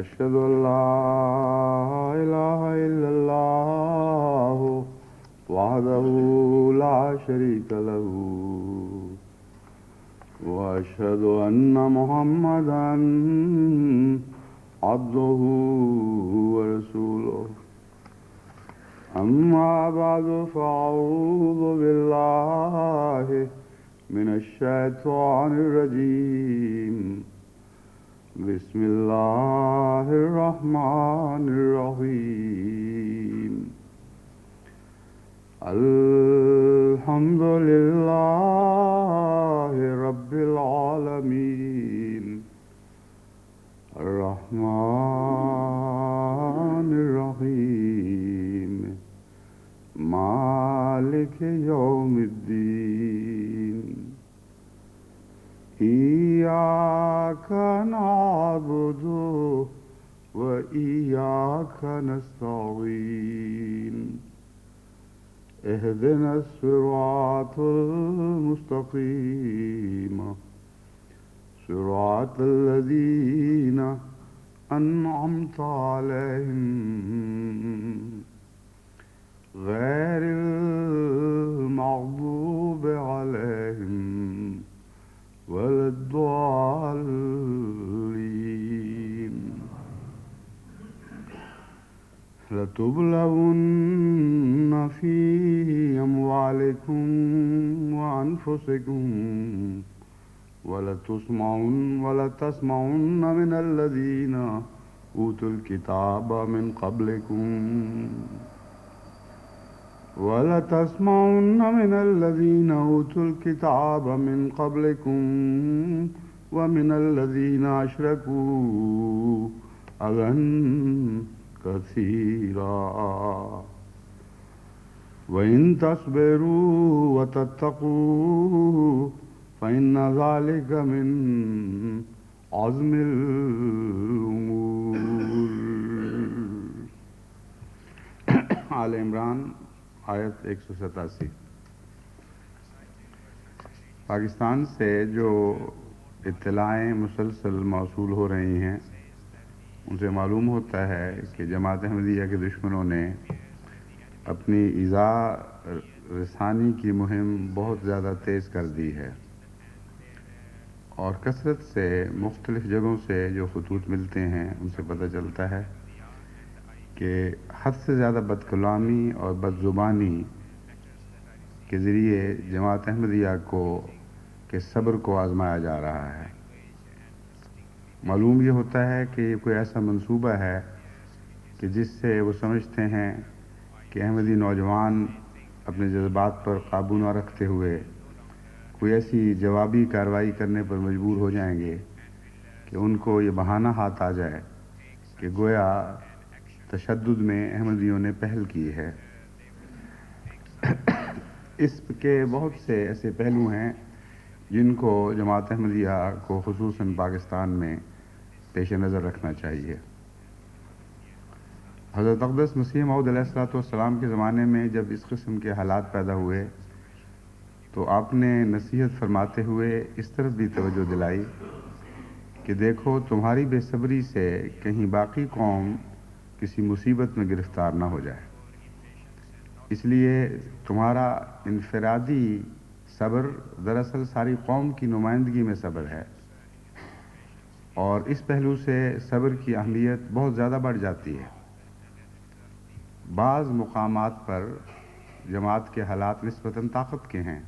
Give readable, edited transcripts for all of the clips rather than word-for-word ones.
أشهد أن لا إله إلا الله وحده لا شريك له وأشهد أن محمدا عبده ورسوله أما بعد فأعوذ بالله من الشيطان الرجيم بسم الله الرحمن الرحيم الحمد لله رب العالمين الرحمن الرحيم مالك يوم الدين إياك نعبد وإياك نستعين اهدنا الصراط المستقيم صراط الذين أنعمت عليهم غير المغضوب عليهم ولا الضالين لتبلغن في أموالكم وأنفسكم ولتسمعن من الذين أوتوا الكتاب من قبلكم ولتسمعن من الذين أوتوا الكتاب من قبلكم ومن الذين أشركوا أذى كثيرا وإن تصبروا وتتقوا فإن ذلك من عزم الأمور. آل عمران آیت 187. پاکستان سے جو اطلاعیں مسلسل موصول ہو رہی ہیں ان سے معلوم ہوتا ہے کہ جماعت احمدیہ کے دشمنوں نے اپنی ایذاء رسانی کی مہم بہت زیادہ تیز کر دی ہے، اور کثرت سے مختلف جگہوں سے جو خطوط ملتے ہیں ان سے پتہ چلتا ہے کہ حد سے زیادہ بد کلامی اور بد زبانی کے ذریعے جماعت احمدیہ کے صبر کو آزمایا جا رہا ہے. معلوم یہ ہوتا ہے کہ یہ کوئی ایسا منصوبہ ہے کہ جس سے وہ سمجھتے ہیں کہ احمدی نوجوان اپنے جذبات پر قابو نہ رکھتے ہوئے کوئی ایسی جوابی کارروائی کرنے پر مجبور ہو جائیں گے کہ ان کو یہ بہانہ ہاتھ آ جائے کہ گویا تشدد میں احمدیوں نے پہل کی ہے. اس کے بہت سے ایسے پہلو ہیں جن کو جماعت احمدیہ کو خصوصاً پاکستان میں پیش نظر رکھنا چاہیے. حضرت اقدس مسیح موعود علیہ السلام کے زمانے میں جب اس قسم کے حالات پیدا ہوئے تو آپ نے نصیحت فرماتے ہوئے اس طرف بھی توجہ دلائی کہ دیکھو تمہاری بے صبری سے کہیں باقی قوم کسی مصیبت میں گرفتار نہ ہو جائے، اس لیے تمہارا انفرادی صبر دراصل ساری قوم کی نمائندگی میں صبر ہے، اور اس پہلو سے صبر کی اہمیت بہت زیادہ بڑھ جاتی ہے. بعض مقامات پر جماعت کے حالات نسبتاً طاقت کے ہیں،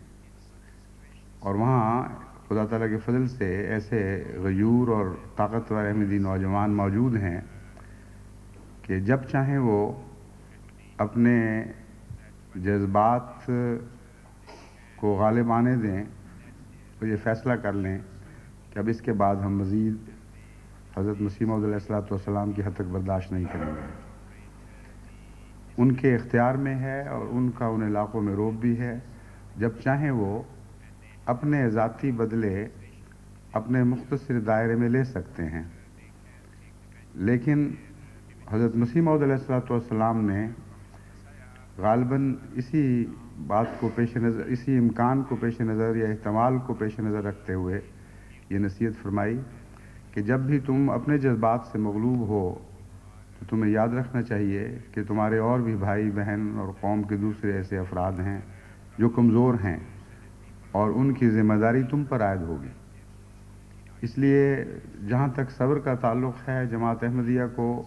اور وہاں خدا تعالیٰ کے فضل سے ایسے غیور اور طاقتور احمدی نوجوان موجود ہیں کہ جب چاہیں وہ اپنے جذبات کو غالب آنے دیں تو یہ فیصلہ کر لیں کہ اب اس کے بعد ہم مزید حضرت مسیح موعود علیہ السلام کی حد تک برداشت نہیں کریں گے. ان کے اختیار میں ہے اور ان کا ان علاقوں میں روب بھی ہے، جب چاہیں وہ اپنے ذاتی بدلے اپنے مختصر دائرے میں لے سکتے ہیں. لیکن حضرت مسیح موعود علیہ السلام نے غالباً اسی بات کو پیش نظر، اسی امکان کو پیش نظر یا احتمال کو پیش نظر رکھتے ہوئے یہ نصیحت فرمائی کہ جب بھی تم اپنے جذبات سے مغلوب ہو تو تمہیں یاد رکھنا چاہیے کہ تمہارے اور بھی بھائی بہن اور قوم کے دوسرے ایسے افراد ہیں جو کمزور ہیں اور ان کی ذمہ داری تم پر عائد ہوگی. اس لیے جہاں تک صبر کا تعلق ہے جماعت احمدیہ کو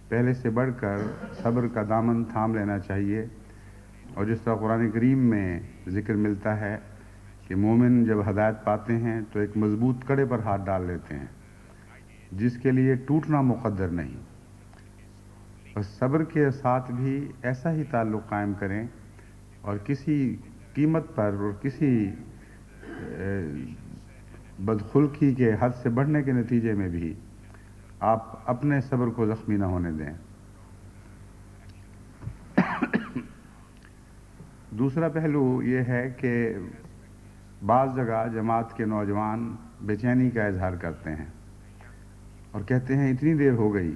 پہلے سے بڑھ کر صبر کا دامن تھام لینا چاہیے، اور جس طرح قرآن کریم میں ذکر ملتا ہے کہ مومن جب ہدایت پاتے ہیں تو ایک مضبوط کڑے پر ہاتھ ڈال لیتے ہیں جس کے لیے ٹوٹنا مقدر نہیں. بس صبر کے ساتھ بھی ایسا ہی تعلق قائم کریں، اور کسی قیمت پر اور کسی بدخلقی کے حد سے بڑھنے کے نتیجے میں بھی آپ اپنے صبر کو زخمی نہ ہونے دیں. دوسرا پہلو یہ ہے کہ بعض جگہ جماعت کے نوجوان بے چینی کا اظہار کرتے ہیں اور کہتے ہیں اتنی دیر ہو گئی،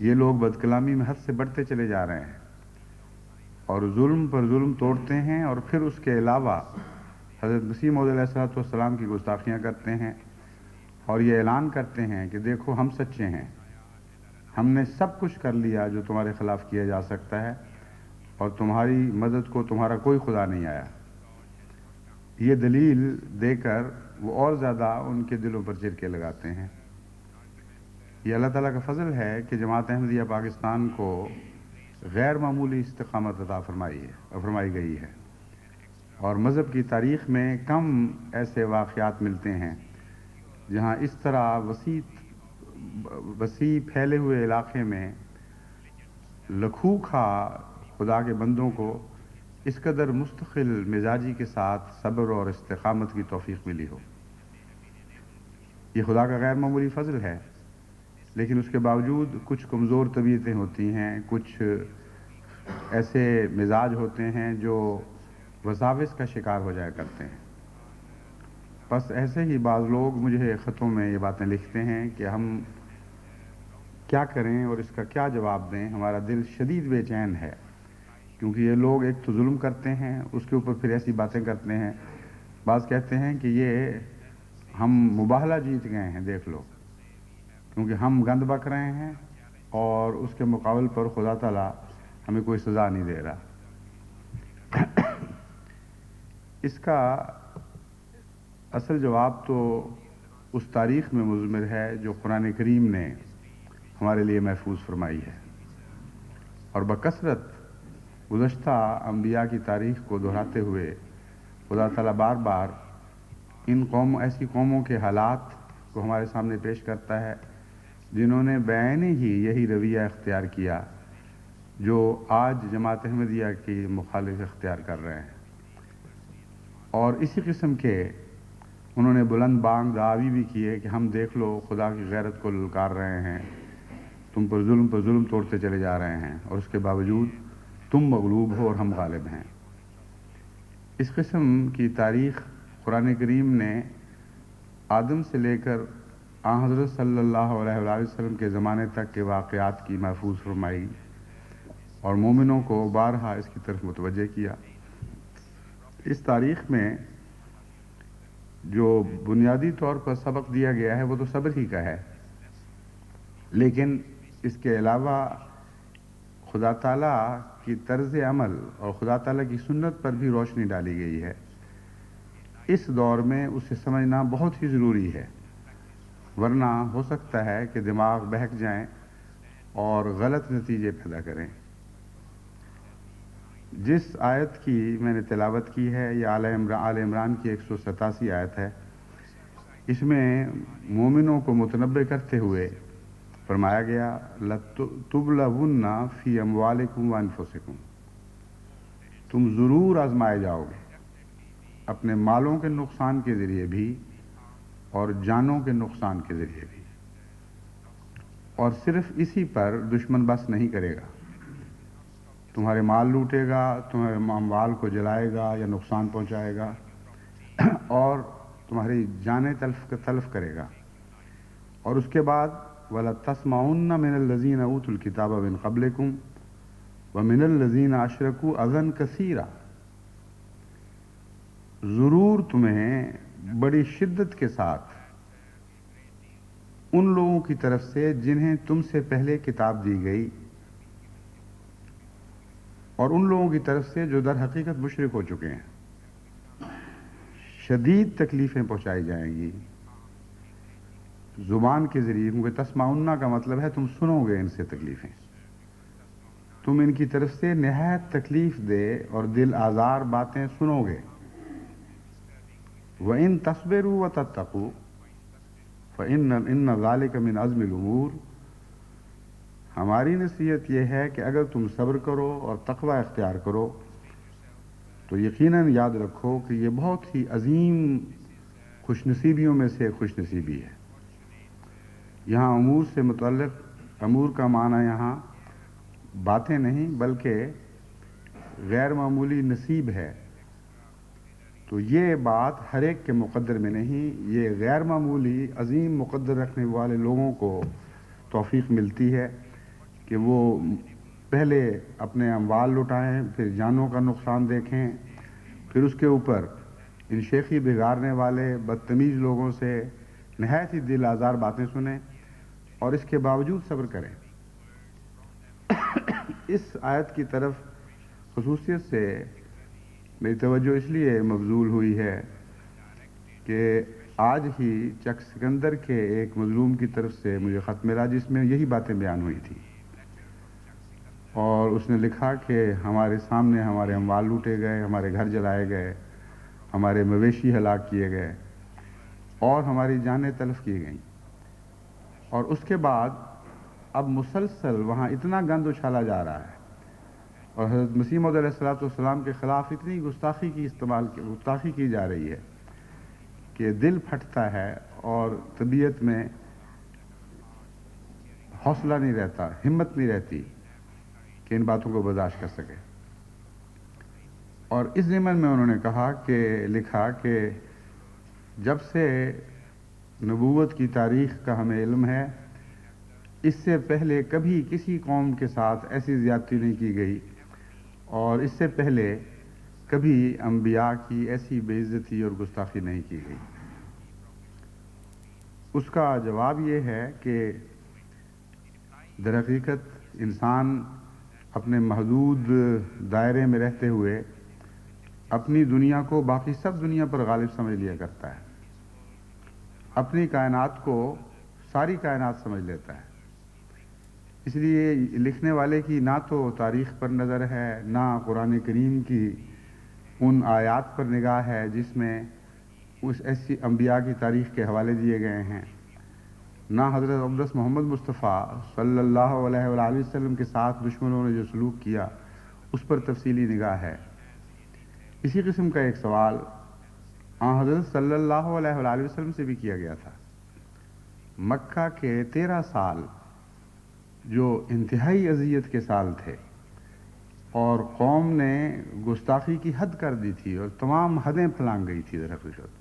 یہ لوگ بدکلامی میں حد سے بڑھتے چلے جا رہے ہیں اور ظلم پر ظلم توڑتے ہیں، اور پھر اس کے علاوہ حضرت مسیح موعود علیہ السلام کی گستاخیاں کرتے ہیں اور یہ اعلان کرتے ہیں کہ دیکھو ہم سچے ہیں، ہم نے سب کچھ کر لیا جو تمہارے خلاف کیا جا سکتا ہے اور تمہاری مدد کو تمہارا کوئی خدا نہیں آیا. یہ دلیل دے کر وہ اور زیادہ ان کے دلوں پر چرکے لگاتے ہیں. یہ اللہ تعالیٰ کا فضل ہے کہ جماعت احمدیہ پاکستان کو غیر معمولی استقامت عطا فرمائی گئی ہے، اور مذہب کی تاریخ میں کم ایسے واقعات ملتے ہیں جہاں اس طرح وسیع پھیلے ہوئے علاقے میں لکھوکھا خدا کے بندوں کو اس قدر مستقل مزاجی کے ساتھ صبر اور استقامت کی توفیق ملی ہو. یہ خدا کا غیر معمولی فضل ہے، لیکن اس کے باوجود کچھ کمزور طبیعتیں ہوتی ہیں، کچھ ایسے مزاج ہوتے ہیں جو وساوس کا شکار ہو جایا کرتے ہیں. بس ایسے ہی بعض لوگ مجھے خطوں میں یہ باتیں لکھتے ہیں کہ ہم کیا کریں اور اس کا کیا جواب دیں. ہمارا دل شدید بے چین ہے، کیونکہ یہ لوگ ایک تو ظلم کرتے ہیں، اس کے اوپر پھر ایسی باتیں کرتے ہیں. بعض کہتے ہیں کہ یہ ہم مباہلہ جیت گئے ہیں، دیکھ لو، کیونکہ ہم گند بک رہے ہیں اور اس کے مقابل پر خدا تعالیٰ ہمیں کوئی سزا نہیں دے رہا. اس کا اصل جواب تو اس تاریخ میں مضمر ہے جو قرآن کریم نے ہمارے لیے محفوظ فرمائی ہے، اور بکثرت گزشتہ انبیاء کی تاریخ کو دہراتے ہوئے خدا تعالیٰ بار بار ان ایسی قوموں کے حالات کو ہمارے سامنے پیش کرتا ہے جنہوں نے بعین ہی یہی رویہ اختیار کیا جو آج جماعت احمدیہ کی مخالف اختیار کر رہے ہیں. اور اسی قسم کے انہوں نے بلند بانگ دعوی بھی کیے کہ ہم دیکھ لو خدا کی غیرت کو للکار رہے ہیں، تم پر ظلم توڑتے چلے جا رہے ہیں، اور اس کے باوجود تم مغلوب ہو اور ہم غالب ہیں. اس قسم کی تاریخ قرآن کریم نے آدم سے لے کر حضرت صلی اللہ علیہ وآلہ وسلم کے زمانے تک کے واقعات کی محفوظ فرمائی اور مومنوں کو بارہا اس کی طرف متوجہ کیا. اس تاریخ میں جو بنیادی طور پر سبق دیا گیا ہے وہ تو صبر ہی کا ہے، لیکن اس کے علاوہ خدا تعالیٰ کی طرز عمل اور خدا تعالیٰ کی سنت پر بھی روشنی ڈالی گئی ہے. اس دور میں اسے سمجھنا بہت ہی ضروری ہے، ورنہ ہو سکتا ہے کہ دماغ بہک جائیں اور غلط نتیجے پیدا کریں. جس آیت کی میں نے تلاوت کی ہے یہ آل عمران کی 187 آیت ہے. اس میں مومنوں کو متنبہ کرتے ہوئے فرمایا گیا لَتُبْلَوُنَّ فِي أَمْوَالِكُمْ وَأَنفُسِكُمْ، تم ضرور آزمائے جاؤ گے اپنے مالوں کے نقصان کے ذریعے بھی اور جانوں کے نقصان کے ذریعے بھی. اور صرف اسی پر دشمن بس نہیں کرے گا، تمہارے مال لوٹے گا، تمہارے اموال کو جلائے گا یا نقصان پہنچائے گا، اور تمہاری جانیں تلف کرے گا. اور اس کے بعد وَلَتَسْمَعُنَّ مِنَ الَّذِينَ أُوتُوا الْكِتَابَ مِنْ قَبْلِكُمْ وَمِنَ الَّذِينَ أَشْرَكُوا أَذًى كَثِيرًا، ضرور تمہیں بڑی شدت کے ساتھ ان لوگوں کی طرف سے جنہیں تم سے پہلے کتاب دی گئی اور ان لوگوں کی طرف سے جو در حقیقت مشرک ہو چکے ہیں، شدید تکلیفیں پہنچائی جائیں گی زبان کے ذریعے، کیونکہ تسمعون کا مطلب ہے تم سنو گے ان سے تکلیفیں، تم ان کی طرف سے نہایت تکلیف دے اور دل آزار باتیں سنو گے. وَإِن تَصْبِرُوا وَتَتَّقُوا فَإِنَّ ذَلِكَ مِنْ عَزْمِ الْأُمُورِ، ہماری نصیحت یہ ہے کہ اگر تم صبر کرو اور تقوی اختیار کرو تو یقیناً یاد رکھو کہ یہ بہت ہی عظیم خوش نصیبیوں میں سے خوش نصیبی ہے. یہاں امور سے متعلق، امور کا معنی یہاں باتیں نہیں بلکہ غیر معمولی نصیب ہے. تو یہ بات ہر ایک کے مقدر میں نہیں، یہ غیر معمولی عظیم مقدر رکھنے والے لوگوں کو توفیق ملتی ہے کہ وہ پہلے اپنے اموال لٹائیں، پھر جانوں کا نقصان دیکھیں، پھر اس کے اوپر ان شیخی بگاڑنے والے بدتمیز لوگوں سے نہایت ہی دل آزار باتیں سنیں اور اس کے باوجود صبر کریں. اس آیت کی طرف خصوصیت سے میری توجہ اس لیے مبذول ہوئی ہے کہ آج ہی چک سکندر کے ایک مظلوم کی طرف سے مجھے خط ملا جس میں یہی باتیں بیان ہوئی تھی، اور اس نے لکھا کہ ہمارے سامنے ہمارے اموال لوٹے گئے، ہمارے گھر جلائے گئے، ہمارے مویشی ہلاک کیے گئے اور ہماری جانیں تلف کی گئیں. اور اس کے بعد اب مسلسل وہاں اتنا گند اچھالا جا رہا ہے اور حضرت مسیح موعود علیہ الصلوۃ والسلام کے خلاف اتنی گستاخی کی جا رہی ہے کہ دل پھٹتا ہے اور طبیعت میں حوصلہ نہیں رہتا، ہمت نہیں رہتی کہ ان باتوں کو برداشت کر سکے. اور اس ضمن میں انہوں نے کہا کہ لکھا کہ جب سے نبوت کی تاریخ کا ہمیں علم ہے، اس سے پہلے کبھی کسی قوم کے ساتھ ایسی زیادتی نہیں کی گئی، اور اس سے پہلے کبھی انبیاء کی ایسی بے عزتی اور گستاخی نہیں کی گئی۔ اس کا جواب یہ ہے کہ در حقیقت انسان اپنے محدود دائرے میں رہتے ہوئے اپنی دنیا کو باقی سب دنیا پر غالب سمجھ لیا کرتا ہے، اپنی کائنات کو ساری کائنات سمجھ لیتا ہے۔ اس لیے لکھنے والے کی نہ تو تاریخ پر نظر ہے، نہ قرآن کریم کی ان آیات پر نگاہ ہے جس میں اس ایسی انبیاء کی تاریخ کے حوالے دیے گئے ہیں، نہ حضرت اقدس محمد مصطفیٰ صلی اللہ علیہ وآلہ وسلم کے ساتھ دشمنوں نے جو سلوک کیا اس پر تفصیلی نگاہ ہے۔ اسی قسم کا ایک سوال حضرت صلی اللہ علیہ وآلہ وسلم سے بھی کیا گیا تھا۔ مکہ کے 13 سال جو انتہائی اذیت کے سال تھے، اور قوم نے گستاخی کی حد کر دی تھی اور تمام حدیں پھلانگ گئی تھی در حقیقت،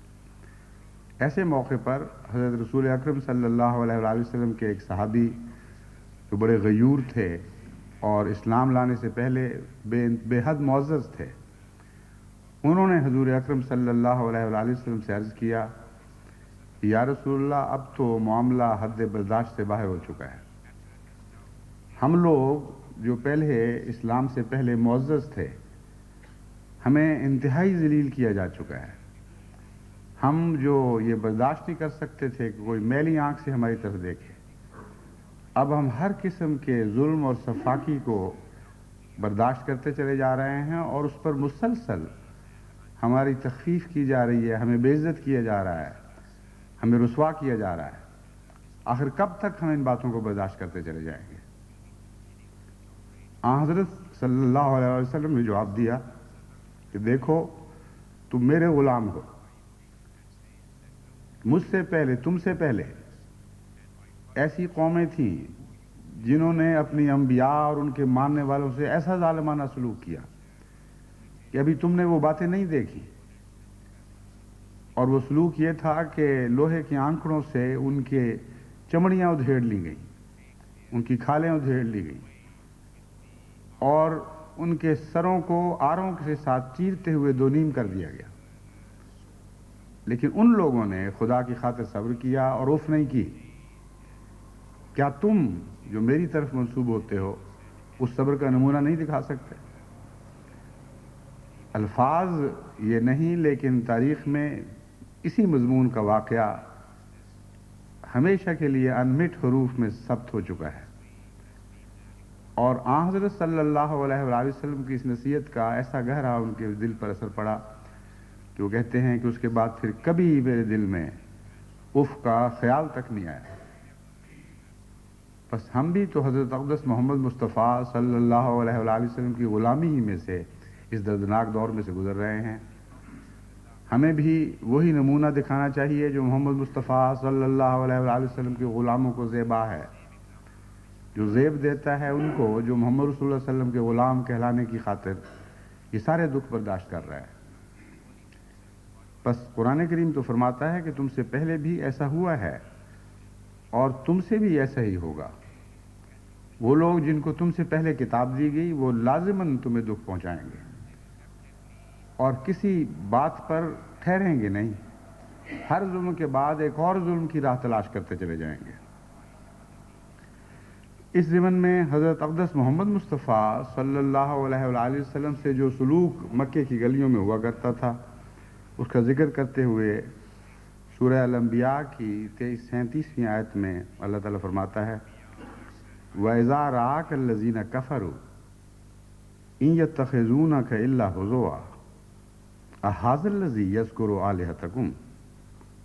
ایسے موقع پر حضرت رسول اکرم صلی اللہ علیہ وآلہ وسلم کے ایک صحابی جو بڑے غیور تھے اور اسلام لانے سے پہلے بے حد معزز تھے، انہوں نے حضور اکرم صلی اللہ علیہ وآلہ وسلم سے عرض کیا، یا رسول اللہ اب تو معاملہ حد برداشت سے باہر ہو چکا ہے، ہم لوگ جو پہلے اسلام سے پہلے معزز تھے ہمیں انتہائی ذلیل کیا جا چکا ہے، ہم جو یہ برداشت نہیں کر سکتے تھے کہ کوئی میلی آنکھ سے ہماری طرف دیکھے، اب ہم ہر قسم کے ظلم اور سفاکی کو برداشت کرتے چلے جا رہے ہیں، اور اس پر مسلسل ہماری تخفیف کی جا رہی ہے، ہمیں بے عزت کیا جا رہا ہے، ہمیں رسوا کیا جا رہا ہے۔ آخر کب تک ہم ان باتوں کو برداشت کرتے چلے جائیں گے؟ حضرت صلی اللہ علیہ وسلم نے جواب دیا کہ دیکھو تم میرے غلام ہو، مجھ سے پہلے، تم سے پہلے ایسی قومیں تھیں جنہوں نے اپنی انبیاء اور ان کے ماننے والوں سے ایسا ظالمانہ سلوک کیا کہ ابھی تم نے وہ باتیں نہیں دیکھی، اور وہ سلوک یہ تھا کہ لوہے کی آنکڑوں سے ان کے چمڑیاں ادھیڑ لی گئیں، ان کی کھالیں ادھیڑ لی گئیں، اور ان کے سروں کو آروں کے ساتھ چیرتے ہوئے دو نیم کر دیا گیا۔ لیکن ان لوگوں نے خدا کی خاطر صبر کیا اور اف نہیں کی۔ کیا تم جو میری طرف منسوب ہوتے ہو اس صبر کا نمونہ نہیں دکھا سکتے؟ الفاظ یہ نہیں، لیکن تاریخ میں اسی مضمون کا واقعہ ہمیشہ کے لیے انمٹ حروف میں ثبت ہو چکا ہے، اور حضرت صلی اللہ علیہ وآلہ وسلم کی اس نصیحت کا ایسا گہرا ان کے دل پر اثر پڑا کہ وہ کہتے ہیں کہ اس کے بعد پھر کبھی میرے دل میں اف کا خیال تک نہیں آیا۔ بس ہم بھی تو حضرت اقدس محمد مصطفیٰ صلی اللہ علیہ وآلہ وسلم کی غلامی ہی میں سے اس دردناک دور میں سے گزر رہے ہیں، ہمیں بھی وہی نمونہ دکھانا چاہیے جو محمد مصطفیٰ صلی اللہ علیہ وآلہ وسلم کے غلاموں کو زیبا ہے، جو زیب دیتا ہے ان کو جو محمد رسول اللہ علیہ وسلم کے غلام کہلانے کی خاطر یہ سارے دکھ برداشت کر رہا ہے۔ بس قرآن کریم تو فرماتا ہے کہ تم سے پہلے بھی ایسا ہوا ہے اور تم سے بھی ایسا ہی ہوگا۔ وہ لوگ جن کو تم سے پہلے کتاب دی گئی وہ لازماً تمہیں دکھ پہنچائیں گے اور کسی بات پر ٹھہریں گے نہیں، ہر ظلم کے بعد ایک اور ظلم کی راہ تلاش کرتے چلے جائیں گے۔ اس ضمن میں حضرت اقدس محمد مصطفیٰ صلی اللہ علیہ وآلہ وسلم سے جو سلوک مکے کی گلیوں میں ہوا کرتا تھا اس کا ذکر کرتے ہوئے سورہ الانبیاء کی 37ویں آیت میں اللہ تعالیٰ فرماتا ہے، وَإِذَا رَآكَ الَّذِينَ كَفَرُوا إِن يَتَّخِذُونَكَ إِلَّا هُزُوًا أَهَٰذَا الَّذِي يَذْكُرُ آلِهَتَكُمْ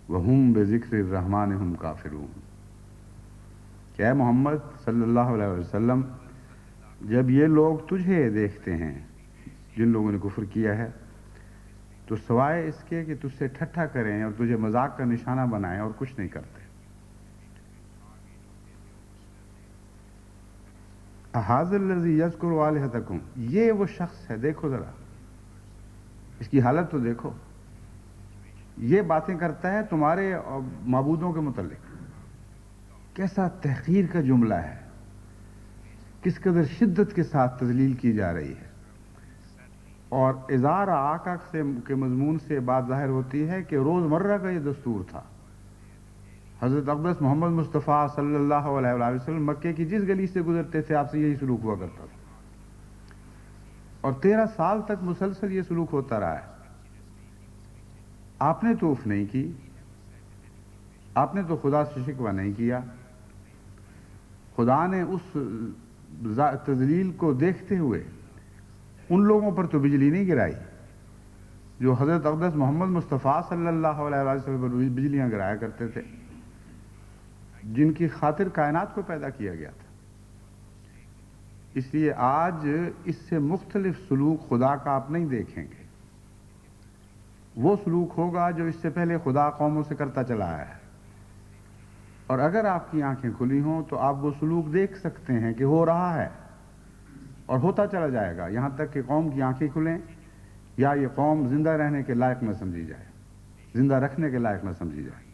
وَهُمْ بِذِكْرِ الرَّحْمَٰنِ هُمْ كَافِرُونَ۔ کہ اے محمد صلی اللہ علیہ وسلم، جب یہ لوگ تجھے دیکھتے ہیں جن لوگوں نے کفر کیا ہے تو سوائے اس کے کہ تجھ سے ٹھٹھا کریں اور تجھے مذاق کا نشانہ بنائیں اور کچھ نہیں کرتے۔ أَهَٰذَا الَّذِي يَذْكُرُ آلِهَتَكُمْ، یہ وہ شخص ہے، دیکھو ذرا اس کی حالت تو دیکھو، یہ باتیں کرتا ہے تمہارے معبودوں کے متعلق. کیسا تحقیر کا جملہ ہے، کس قدر شدت کے ساتھ تذلیل کی جا رہی ہے. اور اظہار آقا کے مضمون سے بات ظاہر ہوتی ہے کہ روزمرہ کا یہ دستور تھا. حضرت اقدس محمد مصطفیٰ صلی اللہ علیہ وآلہ وسلم مکے کی جس گلی سے گزرتے تھے آپ سے یہی سلوک ہوا کرتا تھا، اور 13 سال تک مسلسل یہ سلوک ہوتا رہا ہے. آپ نے تو اف نہیں کی، آپ نے تو خدا سے شکوہ نہیں کیا. خدا نے اس تذلیل کو دیکھتے ہوئے ان لوگوں پر تو بجلی نہیں گرائی جو حضرت اقدس محمد مصطفیٰ صلی اللہ علیہ وسلم پر بجلیاں گرایا کرتے تھے، جن کی خاطر کائنات کو پیدا کیا گیا تھا. اس لیے آج اس سے مختلف سلوک خدا کا آپ نہیں دیکھیں گے. وہ سلوک ہوگا جو اس سے پہلے خدا قوموں سے کرتا چلا آیا ہے. اور اگر آپ کی آنکھیں کھلی ہوں تو آپ وہ سلوک دیکھ سکتے ہیں کہ ہو رہا ہے اور ہوتا چلا جائے گا، یہاں تک کہ قوم کی آنکھیں کھلیں یا یہ قوم زندہ رہنے کے لائق نہ سمجھی جائے، زندہ رکھنے کے لائق نہ سمجھی جائے.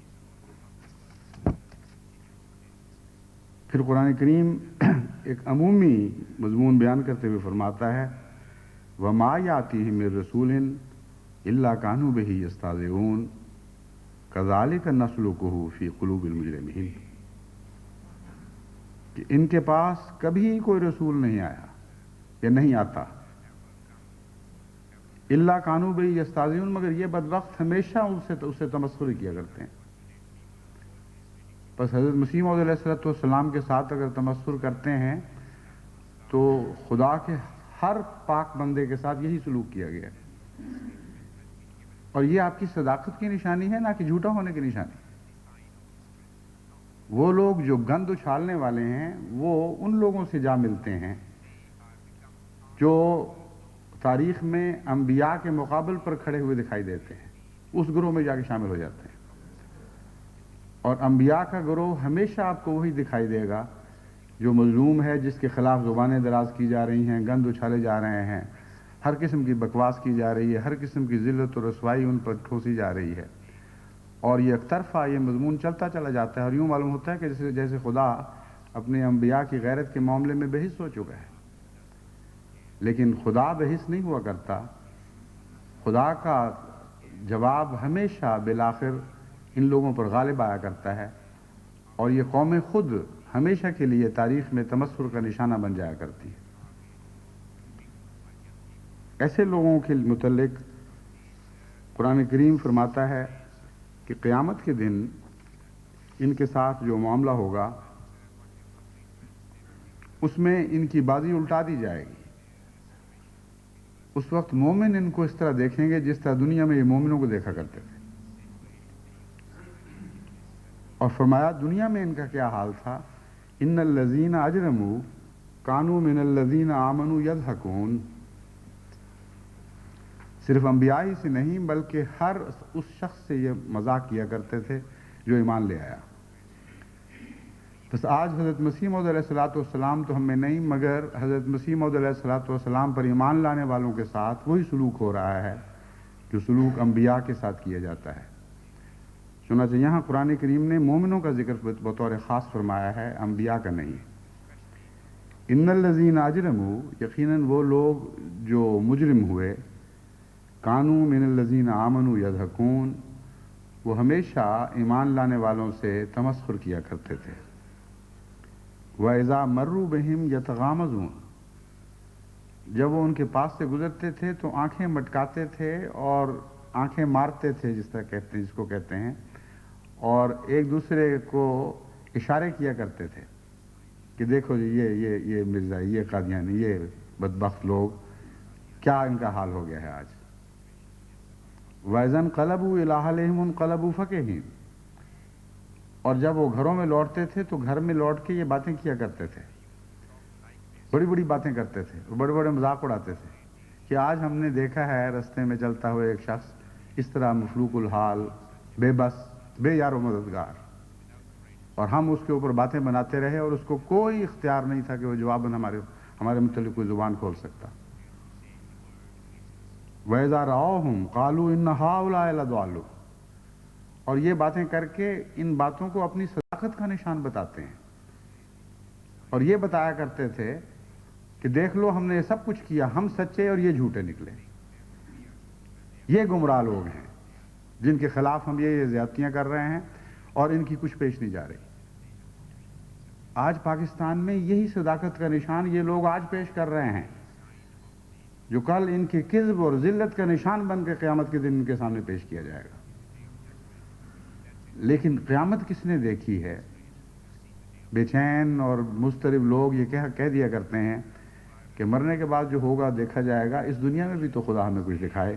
پھر قرآن کریم ایک عمومی مضمون بیان کرتے ہوئے فرماتا ہے وَمَا يَأْتِيهِم مِّن رَّسُولٍ إِلَّا كَانُوا بِهِ يَسْتَهْزِئُونَ كَذَلِكَ نَسْلُكُهُ فِي قُلُوبِ الْمُجْرِمِينَ. کہ ان کے پاس کبھی کوئی رسول نہیں آیا یا نہیں آتا، إِلَّا كَانُوا بِهِ يَسْتَهْزِئُونَ، مگر یہ بدبخت ہمیشہ اس سے تمسخر کیا کرتے ہیں. بس حضرت مسیح موعود علیہ السلام کے ساتھ اگر تمسخر کرتے ہیں تو خدا کے ہر پاک بندے کے ساتھ یہی سلوک کیا گیا ہے. اور یہ آپ کی صداقت کی نشانی ہے، نہ کہ جھوٹا ہونے کی نشانی. وہ لوگ جو گند اچھالنے والے ہیں وہ ان لوگوں سے جا ملتے ہیں جو تاریخ میں انبیاء کے مقابل پر کھڑے ہوئے دکھائی دیتے ہیں، اس گروہ میں جا کے شامل ہو جاتے ہیں. اور انبیاء کا گروہ ہمیشہ آپ کو وہی دکھائی دے گا جو مظلوم ہے، جس کے خلاف زبانیں دراز کی جا رہی ہیں، گند اچھالے جا رہے ہیں، ہر قسم کی بکواس کی جا رہی ہے، ہر قسم کی ذلت و رسوائی ان پر ٹھوسی جا رہی ہے. اور یہ ایک طرفہ یہ مضمون چلتا چلا جاتا ہے اور یوں معلوم ہوتا ہے کہ جیسے خدا اپنے انبیاء کی غیرت کے معاملے میں بحث ہو چکا ہے. لیکن خدا بحث نہیں ہوا کرتا. خدا کا جواب ہمیشہ بالآخر ان لوگوں پر غالب آیا کرتا ہے، اور یہ قومیں خود ہمیشہ کے لیے تاریخ میں تمسخر کا نشانہ بن جایا کرتی ہیں. ایسے لوگوں کے متعلق قرآن کریم فرماتا ہے کہ قیامت کے دن ان کے ساتھ جو معاملہ ہوگا اس میں ان کی بازی الٹا دی جائے گی. اس وقت مومن ان کو اس طرح دیکھیں گے جس طرح دنیا میں یہ مومنوں کو دیکھا کرتے تھے. اور فرمایا دنیا میں ان کا کیا حال تھا، ان الذین اجرموا کانوا من الذین آمنوا یضحکون. صرف انبیاء ہی سے نہیں بلکہ ہر اس شخص سے یہ مذاق کیا کرتے تھے جو ایمان لے آیا. بس آج حضرت مسیح موعود علیہ السلام تو ہم میں نہیں، مگر حضرت مسیح موعود علیہ السلام پر ایمان لانے والوں کے ساتھ وہی سلوک ہو رہا ہے جو سلوک انبیاء کے ساتھ کیا جاتا ہے. چنانچہ یہاں قرآن کریم نے مومنوں کا ذکر بطور خاص فرمایا ہے، انبیاء کا نہیں. ان الذین اجرموا، یقیناً وہ لوگ جو مجرم ہوئے، کانوا من الذین آمنوا یضحکون، وہ ہمیشہ ایمان لانے والوں سے تمسخر کیا کرتے تھے. وَإِذَا مَرُّوا بِهِمْ يَتَغَامَزُونَ، جب وہ ان کے پاس سے گزرتے تھے تو آنکھیں مٹکاتے تھے اور آنکھیں مارتے تھے، جس کو کہتے ہیں، اور ایک دوسرے کو اشارے کیا کرتے تھے کہ دیکھو جی یہ مرزا، یہ قادیانی، یہ بدبخت لوگ، کیا ان کا حال ہو گیا ہے آج. وَإِذَا انقَلَبُوا إِلَىٰ أَهْلِهِمُ انقلبوا فَكِهِينَ، اور جب وہ گھروں میں لوٹتے تھے تو گھر میں لوٹ کے یہ باتیں کیا کرتے تھے، بڑی بڑی باتیں کرتے تھے، بڑے بڑے مذاق اڑاتے تھے کہ آج ہم نے دیکھا ہے رستے میں چلتا ہوا ایک شخص اس طرح مفلوق الحال، بے بس، بے یار و مددگار، اور ہم اس کے اوپر باتیں بناتے رہے اور اس کو کوئی اختیار نہیں تھا کہ وہ جواباً ہمارے متعلق کوئی زبان کھول سکتا. وَإِذَا رَأَوْهُمْ قَالُوا إِنَّ هَٰؤُلَاءِ لَضَالُّونَ، اور یہ باتیں کر کے ان باتوں کو اپنی صداقت کا نشان بتاتے ہیں، اور یہ بتایا کرتے تھے کہ دیکھ لو ہم نے یہ سب کچھ کیا، ہم سچے اور یہ جھوٹے نکلے۔ یہ گمراہ لوگ ہیں جن کے خلاف ہم یہ زیادتیاں کر رہے ہیں اور ان کی کچھ پیش نہیں جا رہی۔ آج پاکستان میں یہی صداقت کا نشان یہ لوگ آج پیش کر رہے ہیں، جو کل ان کے کذب اور ذلت کا نشان بن کے قیامت کے دن ان کے سامنے پیش کیا جائے گا۔ لیکن قیامت کس نے دیکھی ہے؟ بے چین اور مضطرب لوگ یہ کہہ دیا کرتے ہیں کہ مرنے کے بعد جو ہوگا دیکھا جائے گا۔ اس دنیا میں بھی تو خدا ہمیں کچھ دکھائے۔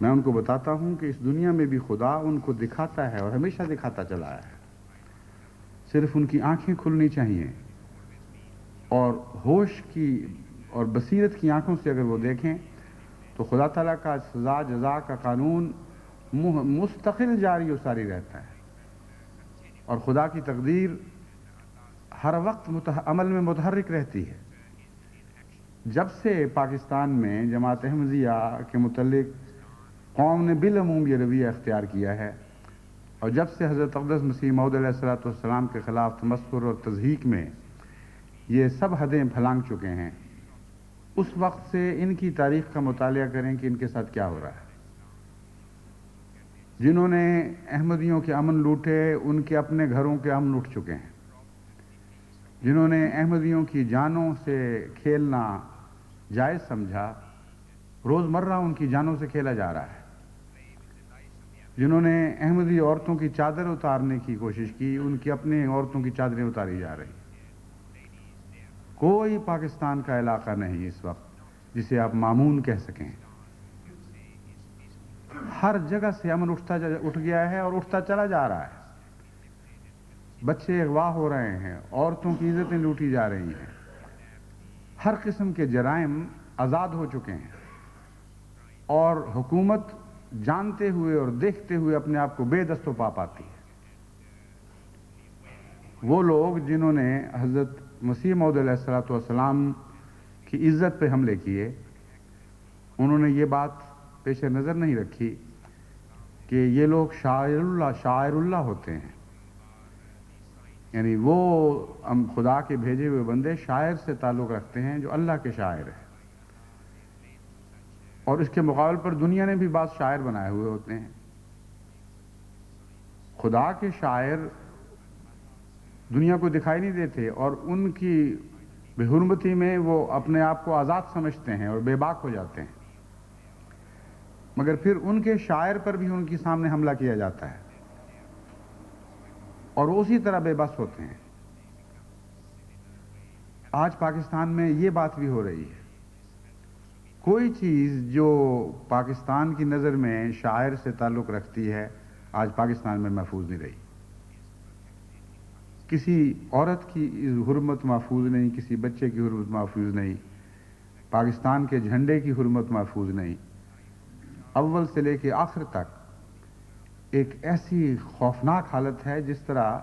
میں ان کو بتاتا ہوں کہ اس دنیا میں بھی خدا ان کو دکھاتا ہے اور ہمیشہ دکھاتا چلا ہے، صرف ان کی آنکھیں کھلنی چاہیے، اور ہوش کی اور بصیرت کی آنکھوں سے اگر وہ دیکھیں تو خدا تعالیٰ کا سزا جزا کا قانون مستقل جاری و ساری رہتا ہے، اور خدا کی تقدیر ہر وقت عمل میں متحرک رہتی ہے۔ جب سے پاکستان میں جماعت احمدیہ کے متعلق قوم نے بالعموم یہ رویہ اختیار کیا ہے، اور جب سے حضرت اقدس مسیح موعود علیہ الصلوۃ والسلام کے خلاف تمسخر اور تضحیک میں یہ سب حدیں پھلانگ چکے ہیں، اس وقت سے ان کی تاریخ کا مطالعہ کریں کہ ان کے ساتھ کیا ہو رہا ہے۔ جنہوں نے احمدیوں کے امن لوٹے ان کے اپنے گھروں کے امن لوٹ چکے ہیں۔ جنہوں نے احمدیوں کی جانوں سے کھیلنا جائز سمجھا، روزمرہ ان کی جانوں سے کھیلا جا رہا ہے۔ جنہوں نے احمدی عورتوں کی چادر اتارنے کی کوشش کی، ان کی اپنے عورتوں کی چادریں اتاری جا رہی۔ کوئی پاکستان کا علاقہ نہیں اس وقت جسے آپ مامون کہہ سکیں۔ ہر جگہ سے امن اٹھ گیا ہے اور اٹھتا چلا جا رہا ہے۔ بچے اغوا ہو رہے ہیں، عورتوں کی عزتیں لوٹی جا رہی ہیں، ہر قسم کے جرائم آزاد ہو چکے ہیں، اور حکومت جانتے ہوئے اور دیکھتے ہوئے اپنے آپ کو بے دست و پا پاتی ہے۔ وہ لوگ جنہوں نے حضرت مسیح موعود علیہ الصلوۃ والسلام کی عزت پہ حملے کیے، انہوں نے یہ بات پیش نظر نہیں رکھی کہ یہ لوگ شاعر اللہ ہوتے ہیں، یعنی وہ خدا کے بھیجے ہوئے بندے شاعر سے تعلق رکھتے ہیں جو اللہ کے شاعر ہیں، اور اس کے مقابل پر دنیا نے بھی بعض شاعر بنائے ہوئے ہوتے ہیں۔ خدا کے شاعر دنیا کو دکھائی نہیں دیتے، اور ان کی بے حرمتی میں وہ اپنے آپ کو آزاد سمجھتے ہیں اور بے باک ہو جاتے ہیں، مگر پھر ان کے شاعر پر بھی ان کے سامنے حملہ کیا جاتا ہے، اور وہ اسی طرح بے بس ہوتے ہیں۔ آج پاکستان میں یہ بات بھی ہو رہی ہے، کوئی چیز جو پاکستان کی نظر میں شاعر سے تعلق رکھتی ہے آج پاکستان میں محفوظ نہیں رہی۔ کسی عورت کی حرمت محفوظ نہیں، کسی بچے کی حرمت محفوظ نہیں، پاکستان کے جھنڈے کی حرمت محفوظ نہیں۔ اول سے لے کے آخر تک ایک ایسی خوفناک حالت ہے جس طرح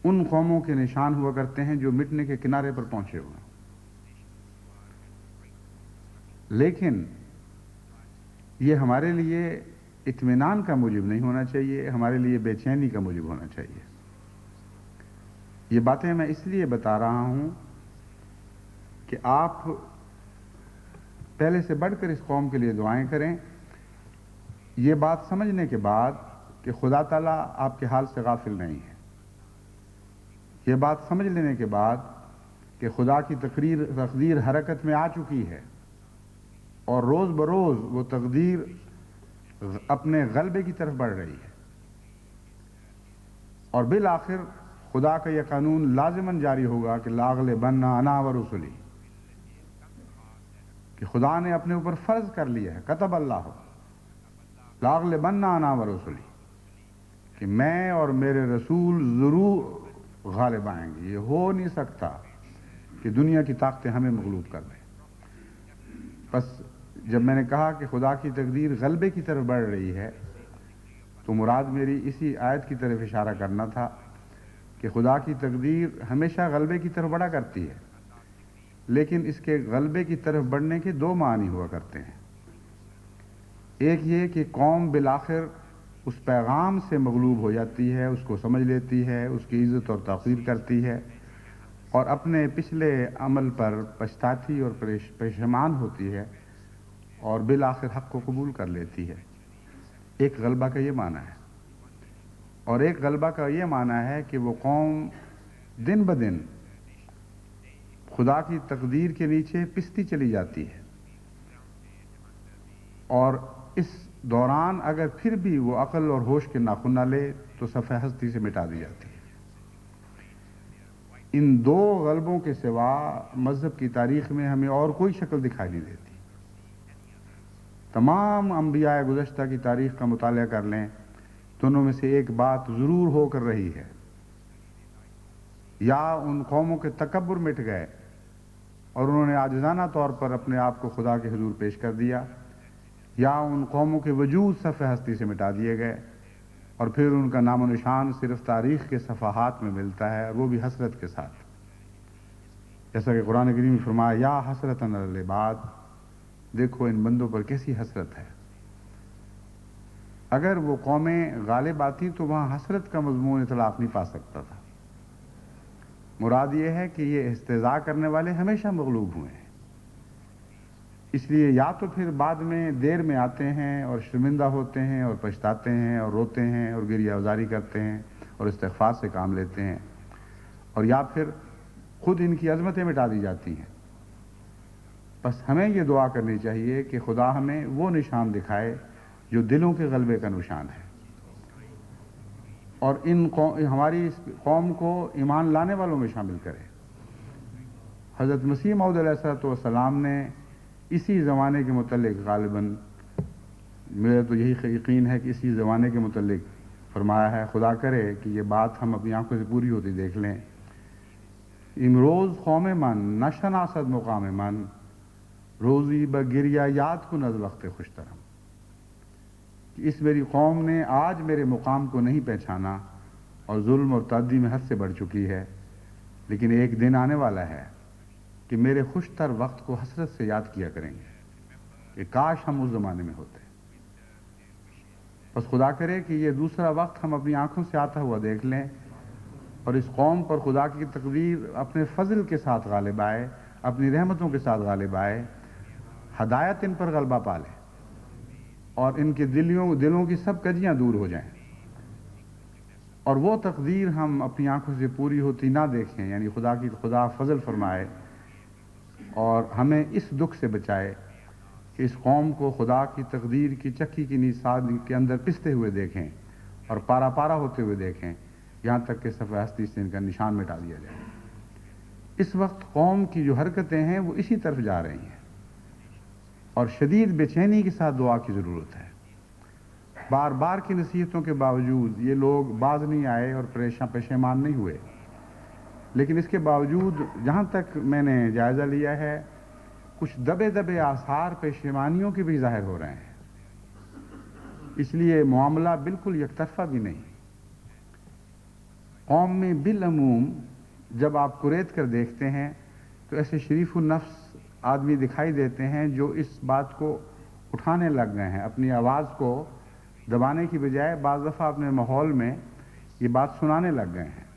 ان قوموں کے نشان ہوا کرتے ہیں جو مٹنے کے کنارے پر پہنچے ہوئے ہیں۔ لیکن یہ ہمارے لیے اطمینان کا موجب نہیں ہونا چاہیے، ہمارے لیے بے چینی کا موجب ہونا چاہیے۔ یہ باتیں میں اس لیے بتا رہا ہوں کہ آپ پہلے سے بڑھ کر اس قوم کے لیے دعائیں کریں، یہ بات سمجھنے کے بعد کہ خدا تعالیٰ آپ کے حال سے غافل نہیں ہے، یہ بات سمجھ لینے کے بعد کہ خدا کی تقدیر حرکت میں آ چکی ہے، اور روز بروز وہ تقدیر اپنے غلبے کی طرف بڑھ رہی ہے، اور بالآخر خدا کا یہ قانون لازماً جاری ہوگا کہ لاغلبن انا ورسلی، کہ خدا نے اپنے اوپر فرض کر لیا ہے، کتب اللہ لاغلبن انا ورسلی، کہ میں اور میرے رسول ضرور غالب آئیں گے۔ یہ ہو نہیں سکتا کہ دنیا کی طاقتیں ہمیں مغلوب کر دیں۔ بس جب میں نے کہا کہ خدا کی تقدیر غلبے کی طرف بڑھ رہی ہے تو مراد میری اسی آیت کی طرف اشارہ کرنا تھا کہ خدا کی تقدیر ہمیشہ غلبے کی طرف بڑھا کرتی ہے، لیکن اس کے غلبے کی طرف بڑھنے کے دو معنی ہوا کرتے ہیں۔ ایک یہ کہ قوم بالآخر اس پیغام سے مغلوب ہو جاتی ہے، اس کو سمجھ لیتی ہے، اس کی عزت اور توقیر کرتی ہے، اور اپنے پچھلے عمل پر پچھتاتی اور پشیمان ہوتی ہے، اور بالآخر حق کو قبول کر لیتی ہے۔ ایک غلبہ کا یہ معنی ہے، اور ایک غلبہ کا یہ معنی ہے کہ وہ قوم دن بدن خدا کی تقدیر کے نیچے پستی چلی جاتی ہے، اور اس دوران اگر پھر بھی وہ عقل اور ہوش کے ناخن نہ لے تو صفحہ ہستی سے مٹا دی جاتی ہے۔ ان دو غلبوں کے سوا مذہب کی تاریخ میں ہمیں اور کوئی شکل دکھائی نہیں دیتی۔ تمام انبیاء گزشتہ کی تاریخ کا مطالعہ کر لیں تو انہوں میں سے ایک بات ضرور ہو کر رہی ہے، یا ان قوموں کے تکبر مٹ گئے اور انہوں نے عاجزانہ طور پر اپنے آپ کو خدا کے حضور پیش کر دیا، یا ان قوموں کے وجود صفحہ ہستی سے مٹا دیے گئے، اور پھر ان کا نام و نشان صرف تاریخ کے صفحات میں ملتا ہے، اور وہ بھی حسرت کے ساتھ۔ جیسا کہ قرآن کریم میں فرمایا، یا حسرتاً علی العباد، دیکھو ان بندوں پر کیسی حسرت ہے۔ اگر وہ قومیں غالب آتی تو وہاں حسرت کا مضمون اطلاق نہیں پا سکتا تھا۔ مراد یہ ہے کہ یہ استہزاء کرنے والے ہمیشہ مغلوب ہوئے ہیں، اس لیے یا تو پھر بعد میں دیر میں آتے ہیں اور شرمندہ ہوتے ہیں اور پچھتاتے ہیں اور روتے ہیں اور گریہ ازاری کرتے ہیں اور استغفار سے کام لیتے ہیں، اور یا پھر خود ان کی عظمتیں مٹا دی جاتی ہیں۔ بس ہمیں یہ دعا کرنی چاہیے کہ خدا ہمیں وہ نشان دکھائے جو دلوں کے غلبے کا نشان ہے، اور ہماری اس قوم کو ایمان لانے والوں میں شامل کرے۔ حضرت مسیح موعود علیہ السلام نے اسی زمانے کے متعلق غالباً، میرا تو یہی یقین ہے کہ اسی زمانے کے متعلق فرمایا ہے، خدا کرے کہ یہ بات ہم اپنی آنکھوں سے پوری ہوتی دیکھ لیں۔ امروز قوم من نشناسد مقام من، روزی بگریہ یاد کن از وقت خوشترم، کہ اس میری قوم نے آج میرے مقام کو نہیں پہچانا اور ظلم اور تعدی میں حد سے بڑھ چکی ہے، لیکن ایک دن آنے والا ہے کہ میرے خوشتر وقت کو حسرت سے یاد کیا کریں گے کہ کاش ہم اس زمانے میں ہوتے۔ بس خدا کرے کہ یہ دوسرا وقت ہم اپنی آنکھوں سے آتا ہوا دیکھ لیں، اور اس قوم پر خدا کی تقدیر اپنے فضل کے ساتھ غالب آئے، اپنی رحمتوں کے ساتھ غالب آئے، ہدایت ان پر غلبہ پالے، اور ان کے دلوں کی سب کجیاں دور ہو جائیں، اور وہ تقدیر ہم اپنی آنکھوں سے پوری ہوتی نہ دیکھیں، یعنی خدا فضل فرمائے اور ہمیں اس دکھ سے بچائے کہ اس قوم کو خدا کی تقدیر کی چکی کی نیساد کے اندر پستے ہوئے دیکھیں اور پارا پارا ہوتے ہوئے دیکھیں، یہاں تک کہ صفحہ ہستی سے ان کا نشان مٹا دیا جائے۔ اس وقت قوم کی جو حرکتیں ہیں وہ اسی طرف جا رہی ہیں، اور شدید بے چینی کے ساتھ دعا کی ضرورت ہے۔ بار بار کی نصیحتوں کے باوجود یہ لوگ باز نہیں آئے اور پشیمان نہیں ہوئے، لیکن اس کے باوجود جہاں تک میں نے جائزہ لیا ہے، کچھ دبے آثار پشیمانیوں کے بھی ظاہر ہو رہے ہیں۔ اس لیے معاملہ بالکل یک طرفہ بھی نہیں۔ قوم میں بالعموم جب آپ قریت کر دیکھتے ہیں تو ایسے شریف النفس آدمی دکھائی دیتے ہیں جو اس بات کو اٹھانے لگ گئے ہیں، اپنی آواز کو دبانے کی بجائے بعض دفعہ اپنے ماحول میں یہ بات سنانے لگ گئے ہیں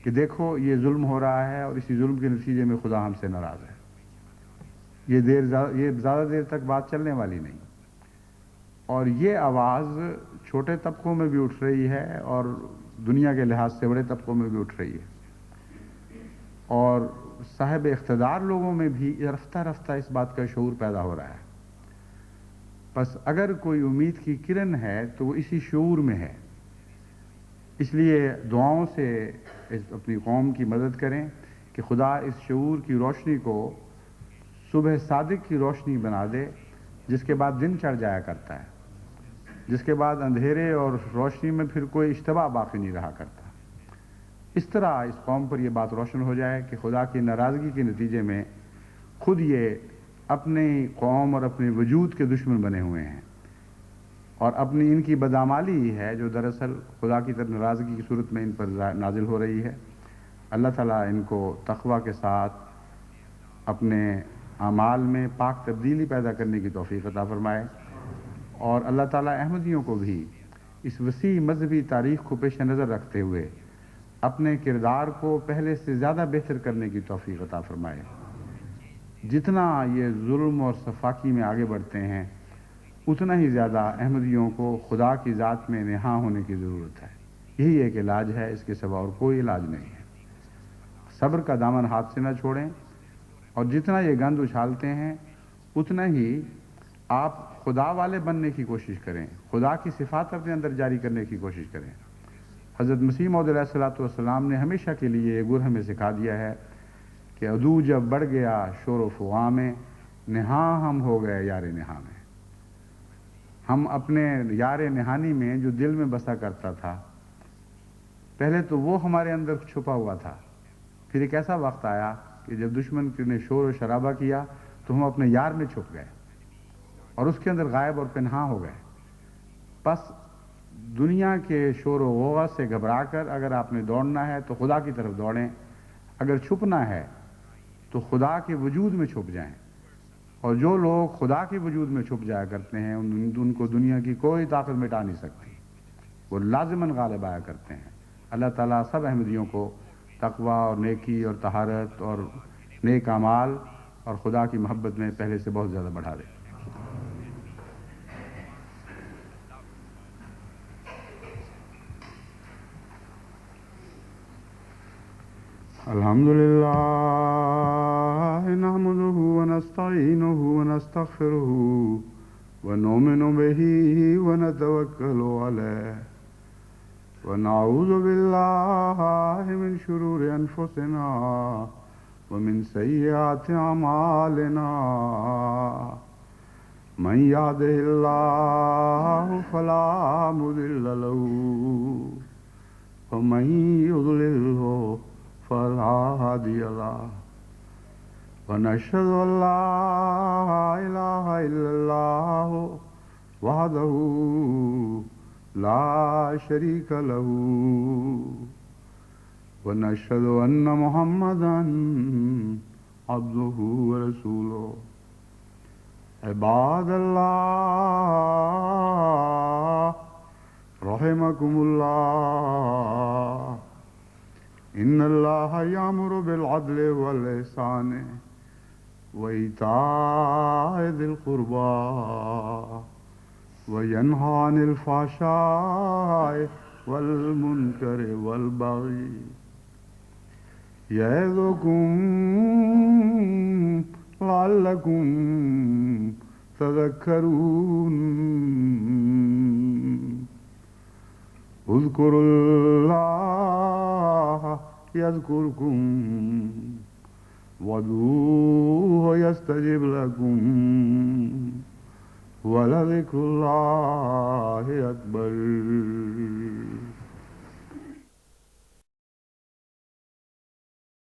کہ دیکھو یہ ظلم ہو رہا ہے، اور اسی ظلم کے نتیجے میں خدا ہم سے ناراض ہے۔ یہ زیادہ دیر تک بات چلنے والی نہیں، اور یہ آواز چھوٹے طبقوں میں بھی اٹھ رہی ہے اور دنیا کے لحاظ سے بڑے طبقوں میں بھی اٹھ رہی ہے، اور صاحب اقتدار لوگوں میں بھی رفتہ رفتہ اس بات کا شعور پیدا ہو رہا ہے۔ بس اگر کوئی امید کی کرن ہے تو وہ اسی شعور میں ہے۔ اس لیے دعاؤں سے اپنی قوم کی مدد کریں کہ خدا اس شعور کی روشنی کو صبح صادق کی روشنی بنا دے، جس کے بعد دن چڑھ جایا کرتا ہے، جس کے بعد اندھیرے اور روشنی میں پھر کوئی اشتباہ باقی نہیں رہا کرتا۔ اس طرح اس قوم پر یہ بات روشن ہو جائے کہ خدا کی ناراضگی کے نتیجے میں خود یہ اپنی قوم اور اپنے وجود کے دشمن بنے ہوئے ہیں، اور اپنی ان کی بدعمالی ہے جو دراصل خدا کی طرف ناراضگی کی صورت میں ان پر نازل ہو رہی ہے۔ اللہ تعالیٰ ان کو تقوی کے ساتھ اپنے اعمال میں پاک تبدیلی پیدا کرنے کی توفیق عطا فرمائے، اور اللہ تعالیٰ احمدیوں کو بھی اس وسیع مذہبی تاریخ کو پیش نظر رکھتے ہوئے اپنے کردار کو پہلے سے زیادہ بہتر کرنے کی توفیق عطا فرمائے۔ جتنا یہ ظلم اور صفاقی میں آگے بڑھتے ہیں اتنا ہی زیادہ احمدیوں کو خدا کی ذات میں نہاں ہونے کی ضرورت ہے۔ یہی ایک علاج ہے، اس کے سوا اور کوئی علاج نہیں ہے۔ صبر کا دامن ہاتھ سے نہ چھوڑیں، اور جتنا یہ گند اچھالتے ہیں اتنا ہی آپ خدا والے بننے کی کوشش کریں، خدا کی صفات اپنے اندر جاری کرنے کی کوشش کریں۔ حضرت مسیح موعود علیہ الصلوۃ والسلام نے ہمیشہ کے لیے یہ گر ہمیں سکھا دیا ہے کہ عدو جب بڑھ گیا شور و فغاں میں، نہاں ہم ہو گئے یار نہاں میں۔ ہم اپنے یار نہانی میں جو دل میں بسا کرتا تھا، پہلے تو وہ ہمارے اندر چھپا ہوا تھا، پھر ایک ایسا وقت آیا کہ جب دشمن نے شور و شرابہ کیا تو ہم اپنے یار میں چھپ گئے اور اس کے اندر غائب اور پنہاں ہو گئے۔ بس دنیا کے شور و غوغا سے گھبرا کر اگر آپ نے دوڑنا ہے تو خدا کی طرف دوڑیں، اگر چھپنا ہے تو خدا کے وجود میں چھپ جائیں۔ اور جو لوگ خدا کے وجود میں چھپ جایا کرتے ہیں ان کو دنیا کی کوئی طاقت مٹا نہیں سکتی، وہ لازماً غالب آیا کرتے ہیں۔ اللہ تعالیٰ سب احمدیوں کو تقوی اور نیکی اور طہارت اور نیک اعمال اور خدا کی محبت میں پہلے سے بہت زیادہ بڑھا دے۔ الحمدللہ نحمده ونستعینه ونستغفره ونؤمن به ونتوکل علیہ ونعوذ باللہ من شرور انفسنا ومن سیئات اعمالنا من یهده اللہ فلا مضل له ومن یضللہ فلا هادی له ونشهد ان لا اله الا الله وحده لا شريك له ونشهد ان محمدا عبده ورسوله عباد الله رحمكم الله ان الله يأمر بالعدل والإحسان وإيتاء ذي القربى وينهى عن الفحشاء والمنكر والبغي يعظكم لعلكم تذكرون اذكروا الله يذكركم وادعوه يستجب لكم ولذكر الله أكبر